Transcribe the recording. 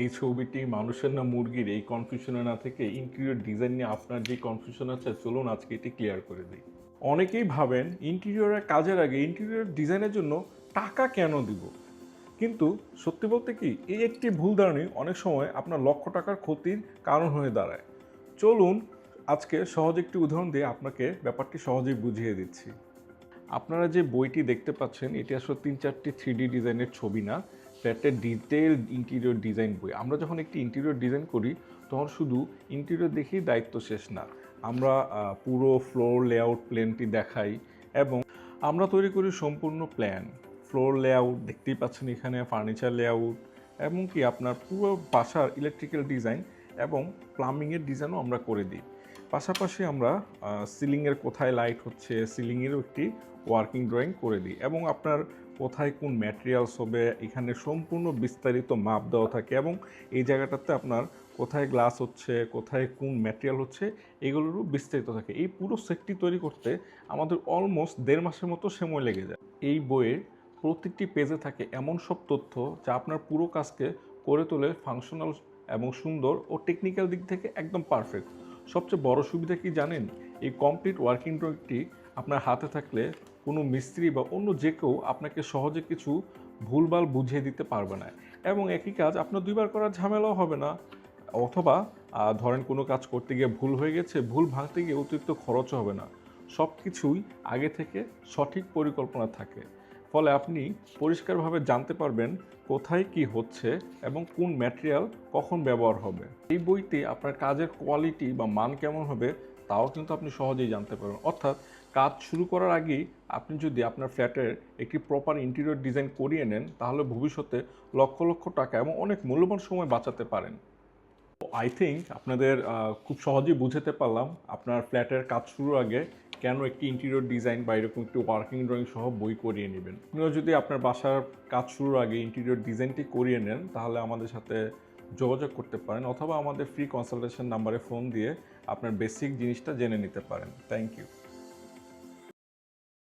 এই ছবিটি মানুষের না মুরগির এই কনফিউশনে না থেকে ইন্টেরিয়র ডিজাইন নিয়ে আপনার যে কনফিউশন আছে চলুন আজকে এটি ক্লিয়ার করে দিই। অনেকেই ভাবেন ইন্টেরিয়রের কাজের আগে ইন্টেরিয়র ডিজাইনের জন্য টাকা কেন দিব, কিন্তু সত্যি বলতে কি এই একটি ভুল ধারণাই অনেক সময় আপনার লক্ষ টাকার ক্ষতির কারণ হয়ে দাঁড়ায়। চলুন আজকে সহজ একটি উদাহরণ দিয়ে আপনাকে ব্যাপারটি সহজেই বুঝিয়ে দিচ্ছি। আপনারা যে বইটি দেখতে পাচ্ছেন এটি আসলে 3-4টি 3D ডিজাইনের ছবি না, ফ্ল্যাটের ডিটেইল ইন্টেরিয়র ডিজাইন বই। আমরা যখন একটি ইন্টেরিয়র ডিজাইন করি তখন শুধু ইন্টেরিয়র দেখেই দায়িত্ব শেষ না, আমরা পুরো ফ্লোর লেআউট প্ল্যানটি দেখাই এবং আমরা তৈরি করি সম্পূর্ণ প্ল্যান, ফ্লোর লেআউট দেখতেই পাচ্ছেন এখানে, ফার্নিচার লেআউট, এমনকি আপনার পুরো বাসার ইলেকট্রিক্যাল ডিজাইন এবং প্লাম্বিংয়ের ডিজাইনও আমরা করে দিই। পাশাপাশি আমরা সিলিংয়ের কোথায় লাইট হচ্ছে সিলিংয়েরও একটি ওয়ার্কিং ড্রয়িং করে দিই এবং আপনার কোথায় কোন ম্যাটেরিয়ালস হবে এখানে সম্পূর্ণ বিস্তারিত মাপ দেওয়া থাকে এবং এই জায়গাটাতে আপনার কোথায় গ্লাস হচ্ছে কোথায় কোন ম্যাটেরিয়াল হচ্ছে এগুলোরও বিস্তারিত থাকে। এই পুরো সেটটি তৈরি করতে আমাদের অলমোস্ট 1.5 মাসের মতো সময় লেগে যায়। এই বইয়ে প্রতিটি পেজে থাকে এমন সব তথ্য যা আপনার পুরো কাজকে করে তোলে ফাংশনাল এবং সুন্দর ও টেকনিক্যাল দিক থেকে একদম পারফেক্ট। সবচেয়ে বড় সুবিধা কি জানেন, এই কমপ্লিট ওয়ার্কিং ড্রয়িংটি আপনার হাতে থাকলে কোনো মিস্ত্রি বা অন্য যে কেউ আপনাকে সহজে কিছু ভুলভাল বুঝিয়ে দিতে পারবে না এবং একই কাজ আপনার 2বার করার ঝামেলাও হবে না, অথবা ধরেন কোনো কাজ করতে গিয়ে ভুল হয়ে গেছে, ভুল ভাঙতে গিয়ে অতিরিক্ত খরচও হবে না। সব কিছুই আগে থেকে সঠিক পরিকল্পনা থাকে, ফলে আপনি পরিষ্কারভাবে জানতে পারবেন কোথায় কি হচ্ছে এবং কোন ম্যাটেরিয়াল কখন ব্যবহার হবে। এই বইতে আপনার কাজের কোয়ালিটি বা মান কেমন হবে তাও কিন্তু আপনি সহজেই জানতে পারবেন। অর্থাৎ কাজ শুরু করার আগেই আপনি যদি আপনার ফ্ল্যাটের একটি প্রপার ইন্টেরিয়র ডিজাইন করিয়ে নেন তাহলে ভবিষ্যতে লক্ষ লক্ষ টাকা এবং অনেক মূল্যবান সময় বাঁচাতে পারেন। আই থিঙ্ক আপনাদের খুব সহজেই বুঝতে পারলাম আপনার ফ্ল্যাটের কাজ শুরুর আগে কেন একটি ইন্টেরিয়র ডিজাইন বা এরকম একটি ওয়ার্কিং ড্রয়িং সহ বই করিয়ে নেবেন। আপনিও যদি আপনার বাসার কাজ শুরুর আগে ইন্টেরিয়র ডিজাইনটি করিয়ে নেন তাহলে আমাদের সাথে যোগাযোগ করতে পারেন অথবা আমাদের ফ্রি কনসালটেশন নাম্বারে ফোন দিয়ে আপনার বেসিক জিনিসটা জেনে নিতে পারেন। Thank you.